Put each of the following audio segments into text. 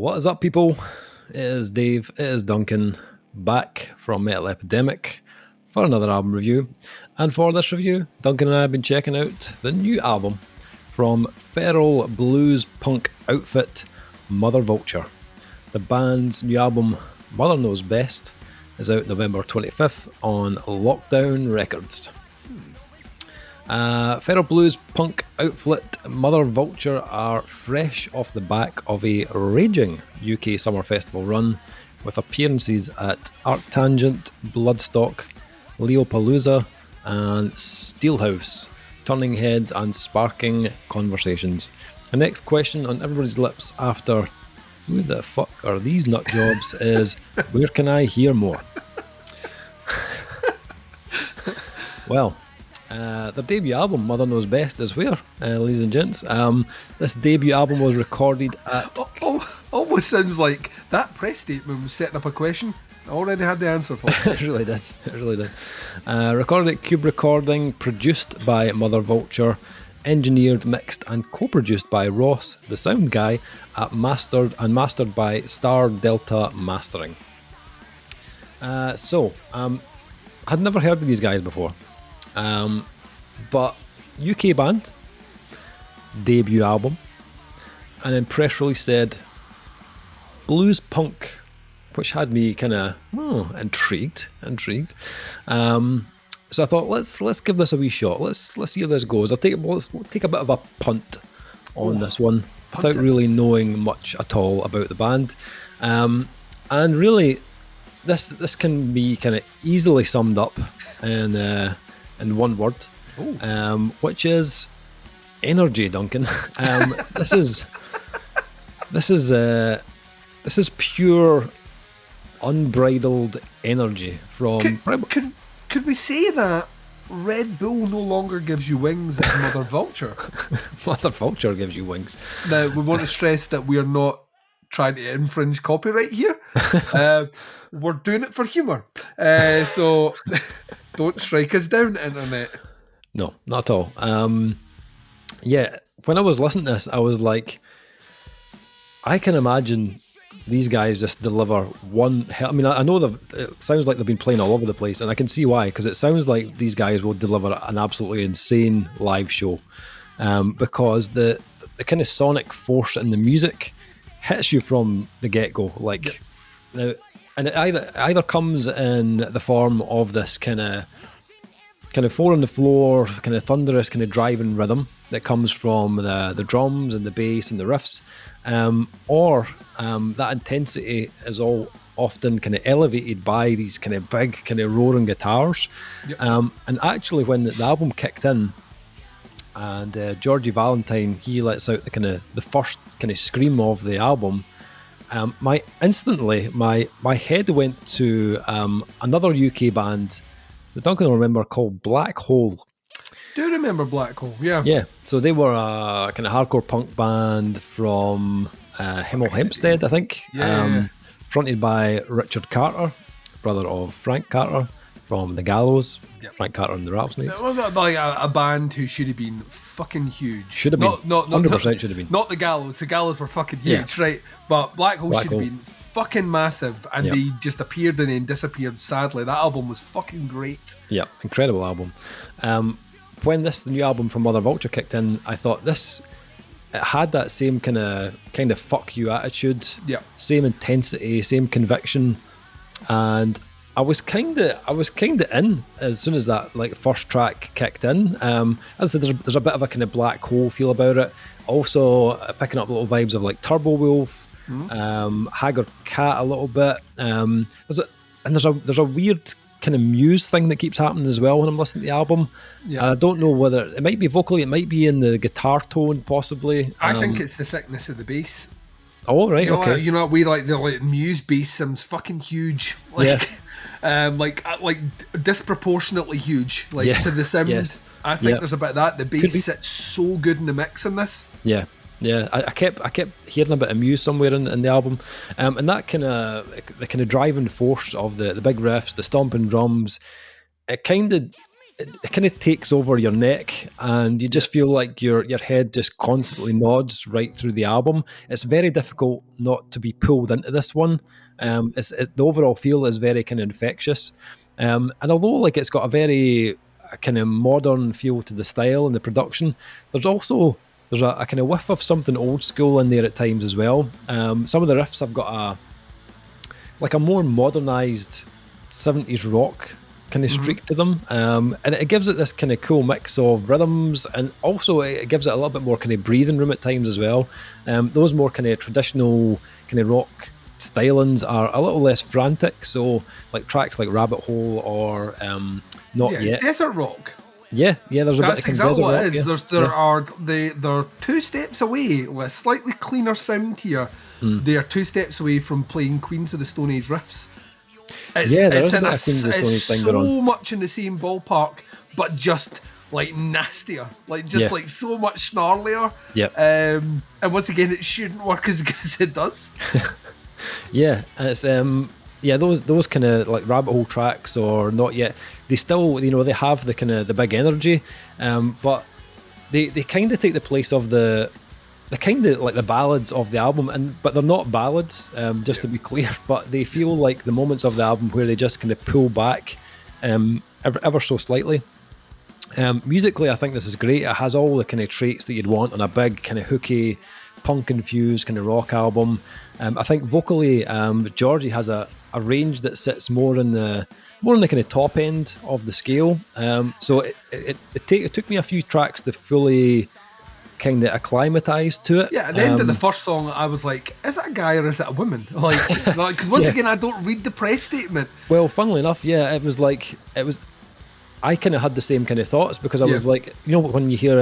What is up, people? It is Dave, it is Duncan, back from Metal Epidemic for another album review. And for this review, Duncan and I have been checking out the new album from feral blues punk outfit Mother Vulture. The band's new album, Mother Knows Best, is out November 25th on Lockdown Records. Feral blues punk outfit Mother Vulture are fresh off the back of a raging UK summer festival run with appearances at Arctangent, Bloodstock, Leopalooza and Steelhouse, turning heads and sparking conversations. The next question on everybody's lips after "Who the fuck are these nut jobs?" is, where can I hear more? Well, their debut album, Mother Knows Best, is where, ladies and gents. This debut album was recorded at... Almost sounds like that press statement was setting up a question. I already had the answer for it. It really did. It really did. Recorded at Cube Recording, produced by Mother Vulture, engineered, mixed and co-produced by Ross, the sound guy, at mastered by Star Delta Mastering. I'd never heard of these guys before. But UK band, debut album, and then press release said blues punk, which had me kind of intrigued. So I thought let's give this a wee shot. Let's see how this goes. We'll take a bit of a punt on this one without really knowing much at all about the band, and really this can be kind of easily summed up in one word, which is energy, Duncan. This is pure, unbridled energy from. Could we say that Red Bull no longer gives you wings as Mother Vulture? Mother Vulture gives you wings. Now we want to stress that we are not trying to infringe copyright here. We're doing it for humour. So don't strike us down, internet. No, not at all. When I was listening to this, I was like, I can imagine these guys just deliver one. I mean, I know it sounds like they've been playing all over the place, and I can see why, because it sounds like these guys will deliver an absolutely insane live show, because the kind of sonic force in the music hits you from the get-go. Now, and it either comes in the form of this kind of four on the floor, kind of thunderous, kind of driving rhythm that comes from the drums and the bass and the riffs, or that intensity is all often kind of elevated by these kind of big, kind of roaring guitars. Yep. And actually, when the album kicked in, and Georgie Valentine, he lets out the first kind of scream of the album. My head went to another UK band that Duncan will remember, called Blackhole. Do you remember Blackhole? Yeah. Yeah. So they were a kind of hardcore punk band from Hemel Hempstead, I think. Yeah. Fronted by Richard Carter, brother of Frank Carter from The Gallows. Yep. Frank Carter and the Rattlesnakes. Like a band who should have been fucking huge. Should have been. 100% should have been. Not The Gallows. The Gallows were fucking huge, right? But Blackhole should have been fucking massive, and they just appeared and then disappeared sadly. That album was fucking great. Yeah, incredible album. When the new album from Mother Vulture kicked in, I thought it had that same kind of fuck you attitude, same intensity, same conviction, and I was kind of in as soon as that first track kicked in. As I said, there's a bit of a kind of Black Hole feel about it. Also picking up little vibes of Turbowolf, Haggard Cat a little bit. There's a weird kind of Muse thing that keeps happening as well when I'm listening to the album. Yeah. And I don't know whether it might be vocally, it might be in the guitar tone, possibly. I think it's the thickness of the bass. Oh, right, okay. You know, we the Muse bass sounds fucking huge. Disproportionately huge, to the sound. Yes. I think there's a bit of that. The bass sits so good in the mix in this. Yeah. Yeah, I kept hearing a bit of Muse somewhere in the album, and that the kind of driving force of the big riffs, the stomping drums, it kind of it kind of takes over your neck, and you just feel like your head just constantly nods right through the album. It's very difficult not to be pulled into this one. The overall feel is very kind of infectious, and although like it's got a very kind of modern feel to the style and the production, there's a kind of whiff of something old school in there at times as well. Some of the riffs have got a more modernized 70s rock kind of streak to them, and it gives it this kind of cool mix of rhythms, and also it gives it a little bit more kind of breathing room at times as well. Those more kind of traditional kind of rock stylings are a little less frantic, so like tracks like Rabbit Hole or Not Yet. It's desert rock. Yeah, there's a bit of exactly what it is. Yeah. They're 2 steps away with a slightly cleaner sound here. They are 2 steps away from playing Queens of the Stone Age riffs. It's so much in the same ballpark, but just like nastier, like so much snarlier. Yeah. And once again, it shouldn't work as good as it does. Yeah, it's those kind of like Rabbit Hole tracks or Not Yet, they still, they have the kind of the big energy, but they kind of take the place of the kind of like the ballads of the album, but they're not ballads, to be clear, but they feel like the moments of the album where they just kind of pull back ever so slightly. Musically, I think this is great. It has all the kind of traits that you'd want on a big kind of hooky, punk-infused kind of rock album. I think vocally, Georgie has a range that sits more in the kind of top end of the scale. So it took me a few tracks to fully kind of acclimatized to it. Yeah, at the end of the first song, I was like, is it a guy or is it a woman? Like, because once again, I don't read the press statement. Well, funnily enough, I kind of had the same kind of thoughts, because I was like, when you hear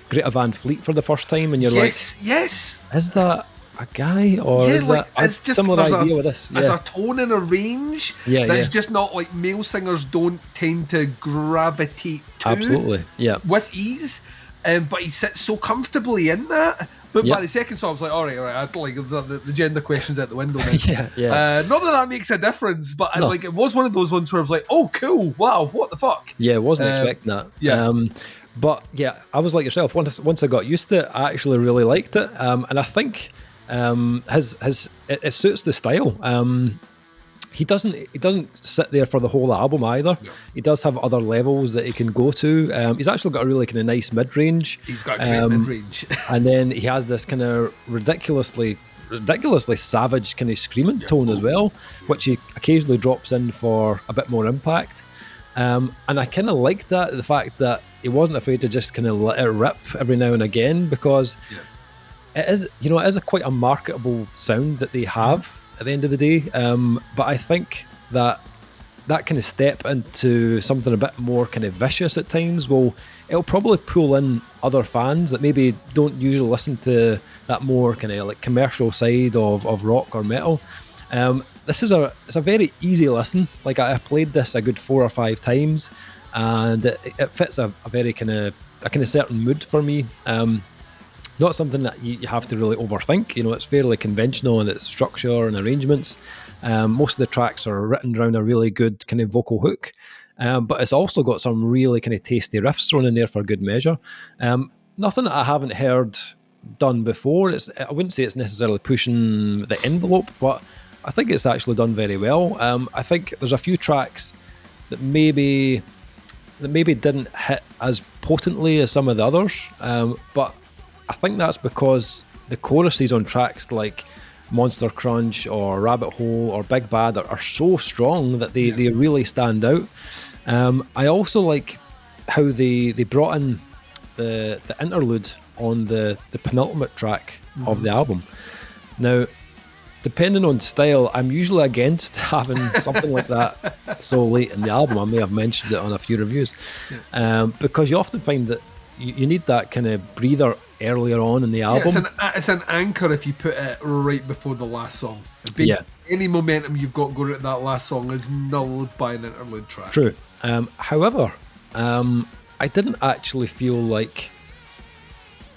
Greta Van Fleet for the first time and you're yes, is that a guy or is that a similar idea with this? There's a tone and a range that's just not like male singers don't tend to gravitate to. Absolutely, yeah. With ease. But he sits so comfortably in that. But by the second song, I was like, all right, I'd like the gender questions out the window now. Not that makes a difference, but it was one of those ones where I was like, oh, cool, wow, what the fuck? Yeah, I wasn't expecting that. Yeah. But yeah, I was like yourself. Once I got used to it, I actually really liked it, and I think it suits the style. He doesn't sit there for the whole album either. No. He does have other levels that he can go to. He's actually got a really kind of nice mid-range. He's got a great mid-range. And then he has this kind of ridiculously savage kind of screaming tone as well, which he occasionally drops in for a bit more impact. And I kind of like that, the fact that he wasn't afraid to just kind of let it rip every now and again, because it is quite a marketable sound that they have at the end of the day, but I think that kind of step into something a bit more kind of vicious at times it'll probably pull in other fans that maybe don't usually listen to that more kind of like commercial side of rock or metal. It's a very easy listen. Like I played this a good 4 or 5 times, and it fits a very kind of certain mood for me. Not something that you have to really overthink. It's fairly conventional in its structure and arrangements. Most of the tracks are written around a really good kind of vocal hook, but it's also got some really kind of tasty riffs thrown in there for good measure. Nothing that I haven't heard done before. I wouldn't say it's necessarily pushing the envelope, but I think it's actually done very well. I think there's a few tracks that maybe didn't hit as potently as some of the others, but I think that's because the choruses on tracks like Monster Crunch or Rabbit Hole or Big Bad are so strong that they really stand out. I also like how they brought in the interlude on the penultimate track of the album. Now, depending on style, I'm usually against having something like that so late in the album. I may have mentioned it on a few reviews, because you often find that you need that kind of breather earlier on in the album. It's an anchor if you put it right before the last song. Any momentum you've got going at that last song is nulled by an interlude track. True. However, I didn't actually feel like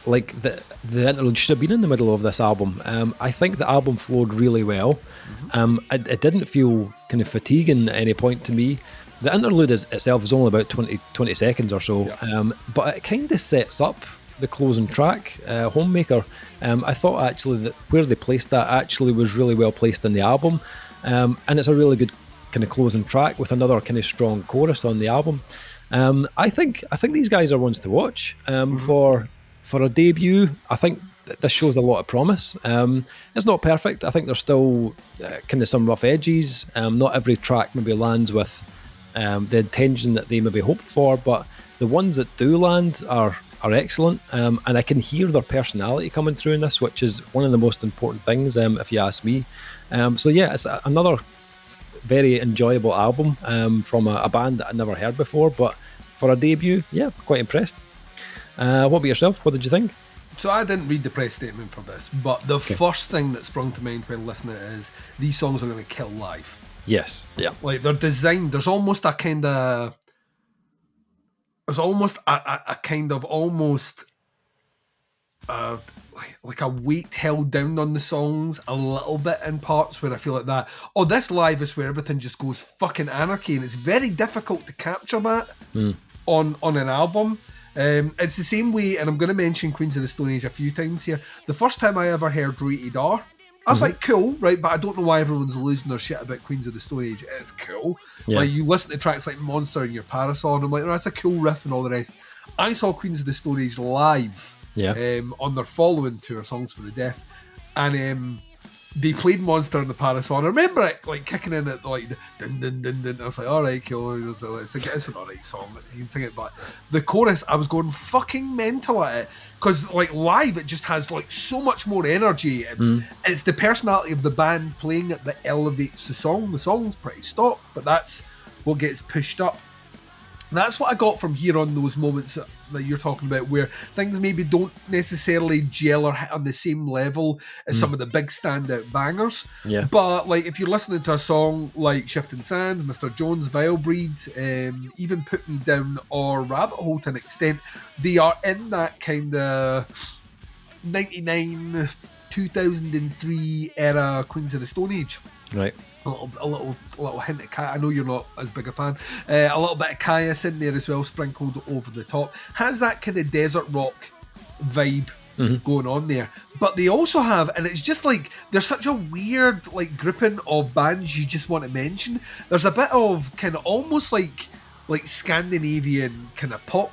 the interlude should have been in the middle of this album. I think the album flowed really well. It didn't feel kind of fatiguing at any point to me, The interlude itself is only about 20 seconds or so, but it kind of sets up the closing track, Homemaker. I thought actually that where they placed that actually was really well placed in the album, and it's a really good kind of closing track with another kind of strong chorus on the album. I think these guys are ones to watch for a debut. I think this shows a lot of promise. It's not perfect. I think there's still kind of some rough edges. Not every track maybe lands with the intention that they maybe hoped for, but the ones that do land are excellent, and I can hear their personality coming through in this, which is one of the most important things, if you ask me. So yeah, it's another very enjoyable album from a band that I never heard before, but for a debut, yeah, quite impressed. What about yourself? What did you think? So I didn't read the press statement for this, but the first thing that sprung to mind when listening is these songs are going to kill live. Yes, yeah. Like they're designed, there's almost a kind of like a weight held down on the songs a little bit in parts where I feel like that. Oh, this live is where everything just goes fucking anarchy, and it's very difficult to capture that on an album. It's the same way, and I'm going to mention Queens of the Stone Age a few times here. The first time I ever heard Rated R, I was like, cool, right? But I don't know why everyone's losing their shit about Queens of the Stone Age. It's cool. Yeah. Like, you listen to tracks like Monster and Your Parasol, and I'm like, oh, that's a cool riff and all the rest. I saw Queens of the Stone Age live on their following tour, Songs for the Deaf, and they played Monster and the Parasol. I remember it like kicking in at like the dun dun dun dun. I was like, all right, cool. It's an alright song. You can sing it, but the chorus, I was going fucking mental at it because like live, it just has like so much more energy. And it's the personality of the band playing it that elevates the song. The song's pretty stock, but that's what gets pushed up. That's what I got from here on those moments that you're talking about where things maybe don't necessarily gel or hit on the same level as some of the big standout bangers. Yeah. But like if you're listening to a song like Shifting Sands, Mr. Jones, Vile Breeds, even Put Me Down or Rabbit Hole to an extent, they are in that kind of 99, 2003 era Queens of the Stone Age. Right. A little hint of Kaya. I know you're not as big a fan. A little bit of Kaya in there as well, sprinkled over the top. Has that kind of desert rock vibe going on there. But they also have, and it's just like, there's such a weird like grouping of bands you just want to mention. There's a bit of kind of almost like Scandinavian kind of pop,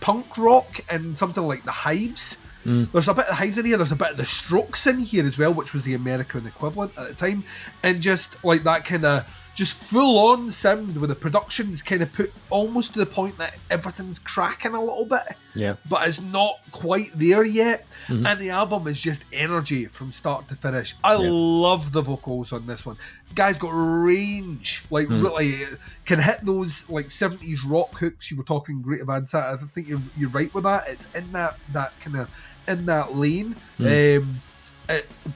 punk rock and something like the Hives. There's a bit of the Hives in here, there's a bit of the Strokes in here as well, which was the American equivalent at the time, and just like that kind of just full on sound with the productions kind of put almost to the point that everything's cracking a little bit, but it's not quite there yet, and the album is just energy from start to finish. I love the vocals on this one. The guy's got range, like really can hit those like 70s rock hooks. You were talking Great Advance. I think you're right with that. It's in that kind of in that lane,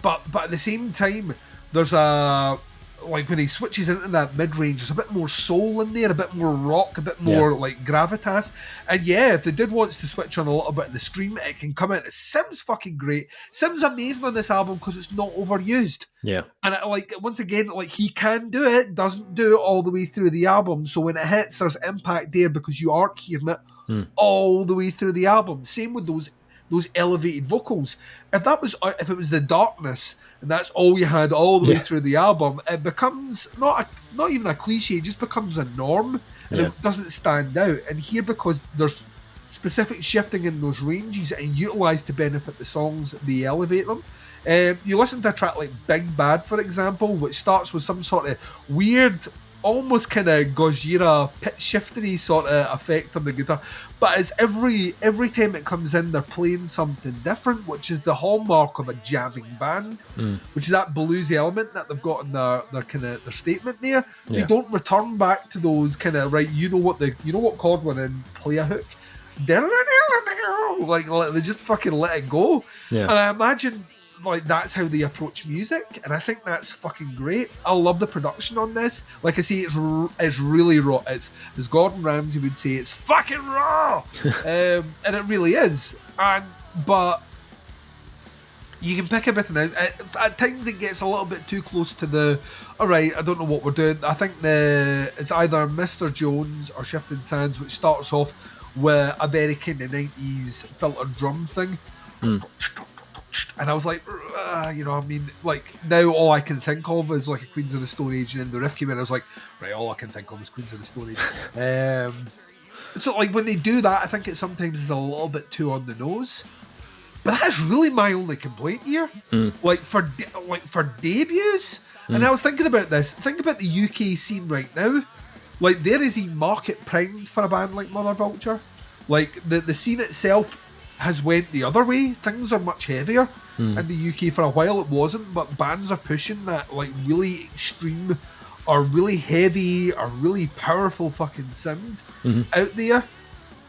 but at the same time, there's a like when he switches into that mid-range, there's a bit more soul in there, a bit more rock, a bit more like gravitas. And yeah, if the dude wants to switch on a little bit of the scream, it can come in. It sounds fucking great. Sounds amazing on this album because it's not overused. Yeah. And like once again, like he can do it, doesn't do it all the way through the album. So when it hits, there's impact there because you aren't hearing it all the way through the album. Same with those elevated vocals. If it was the darkness and that's all you had all the way through the album, it becomes not even a cliche, it just becomes a norm and it doesn't stand out. And here, because there's specific shifting in those ranges and utilised to benefit the songs, they elevate them. You listen to a track like Big Bad, for example, which starts with some sort of weird, almost kind of Gojira pitch shiftery sort of effect on the guitar, but it's every time it comes in, they're playing something different, which is the hallmark of a jamming band, which is that bluesy element that they've got in their kind of their statement there. They don't return back to those kind of right. You know what chord we're in, play a hook, like they just fucking let it go. Yeah. And I imagine like that's how they approach music, and I think that's fucking great. I love the production on this. Like I say, it's really raw. It's, as Gordon Ramsay would say, it's fucking raw, and it really is. But You can pick everything out. At times it gets a little bit too close to the, all right, I don't know what we're doing. I think it's either Mr. Jones or Shifting Sands, which starts off with a very kind of 90s filtered drum thing. And I was like, you know, I mean, like, now all I can think of is like a Queens of the Stone Age, and then the riff came in, I was like, right, all I can think of is Queens of the Stone Age. So, like, when they do that, I think it sometimes is a little bit too on the nose. But that's really my only complaint here. Like, for debuts, and I was thinking about this, think about the UK scene right now. Like, there is a market primed for a band like Mother Vulture. Like, the scene itself has went the other way. Things are much heavier in the UK. For a while it wasn't, but bands are pushing that like really extreme or really heavy or really powerful fucking sound out there.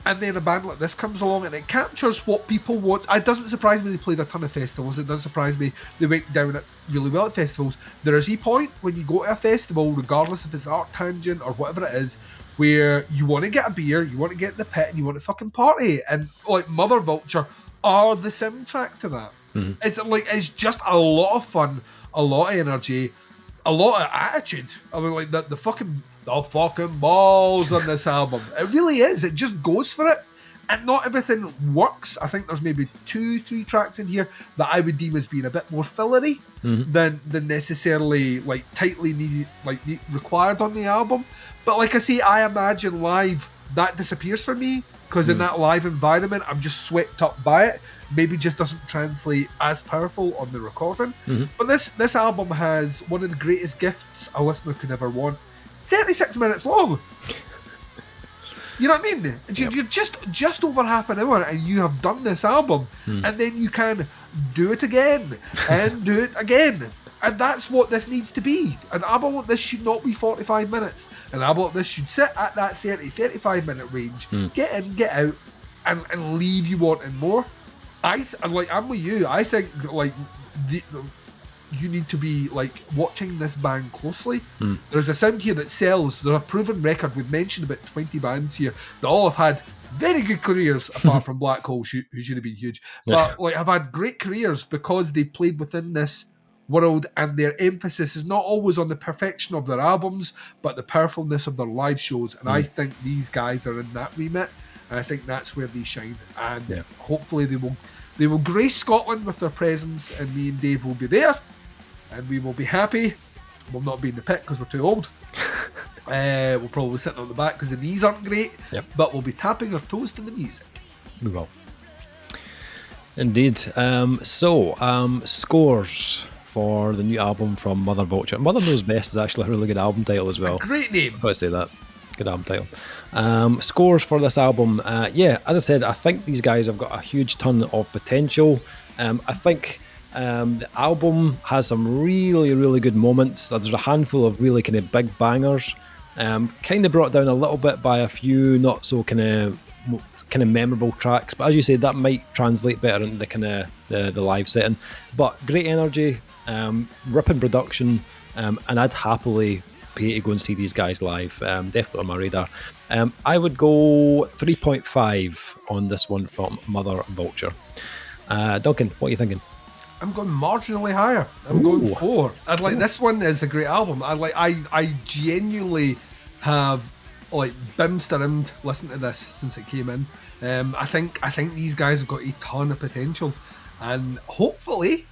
And then a band like this comes along and it captures what people want. It doesn't surprise me they played a ton of festivals. It doesn't surprise me they went down it really well at festivals. There is a point when you go to a festival, regardless if it's Art Tangent or whatever it is, where you want to get a beer, you want to get in the pit, and you want to fucking party. And like Mother Vulture are the soundtrack to that. It's just a lot of fun, a lot of energy, a lot of attitude. I mean, like the fucking balls on this album. It really is. It just goes for it. And not everything works. I think there's maybe 2-3 tracks in here that I would deem as being a bit more fillery than necessarily like tightly required on the album. But like I say, I imagine live that disappears for me because in that live environment, I'm just swept up by it. Maybe just doesn't translate as powerful on the recording. But this album has one of the greatest gifts a listener could ever want. 36 minutes long. You know what I mean? You're just over half an hour and you have done this album, and then you can do it again and do it again. And that's what this needs to be. An album like this should not be 45 minutes. An album like this should sit at that 30-35 minute range. Get in, get out, and leave you wanting more. I'm with you. I think like you need to be like watching this band closely. There's a sound here that sells. There's a proven record. We've mentioned about 20 bands here that all have had very good careers, apart from Blackhole, who should have been huge. But like have had great careers because they played within this world, and their emphasis is not always on the perfection of their albums, but the powerfulness of their live shows. And I think these guys are in that remit, and I think that's where they shine. And hopefully they will grace Scotland with their presence, and me and Dave will be there, and we will be happy. We'll not be in the pit because we're too old. We'll probably be sitting on the back because the knees aren't great, but we'll be tapping our toes to the music. We will. Indeed. Scores for the new album from Mother Vulture. Mother Knows Best is actually a really good album title as well. A great name. I've got to say that. Good album title. Scores for this album. As I said, I think these guys have got a huge ton of potential. I think the album has some really, really good moments. There's a handful of really kind of big bangers. Kind of brought down a little bit by a few not so kind of memorable tracks. But as you said, that might translate better into the kind of the live setting. But great energy. Ripping production, and I'd happily pay to go and see these guys live. Definitely on my radar. I would go 3.5 on this one from Mother Vulture. Duncan, what are you thinking? I'm going marginally higher. I'm going 4. I'd like this one is a great album. I genuinely have like bimsed around listening to this since it came in. I think these guys have got a ton of potential, and hopefully,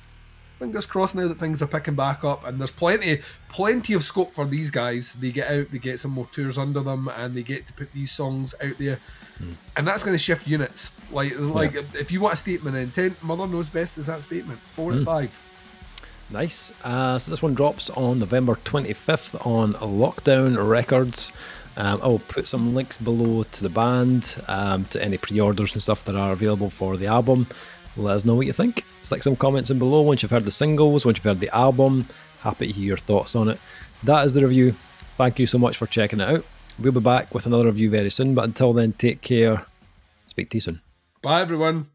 fingers crossed now that things are picking back up and there's plenty of scope for these guys. They get out, they get some more tours under them, and they get to put these songs out there. And that's going to shift units. Like if you want a statement of intent, Mother Knows Best is that statement. 4 and 5. Nice. So this one drops on November 25th on Lockdown Records. I'll put some links below to the band, to any pre-orders and stuff that are available for the album. Let us know what you think. Stick some comments in below once you've heard the singles, once you've heard the album. Happy to hear your thoughts on it. That is the review. Thank you so much for checking it out. We'll be back with another review very soon, but until then, take care. Speak to you soon. Bye, everyone.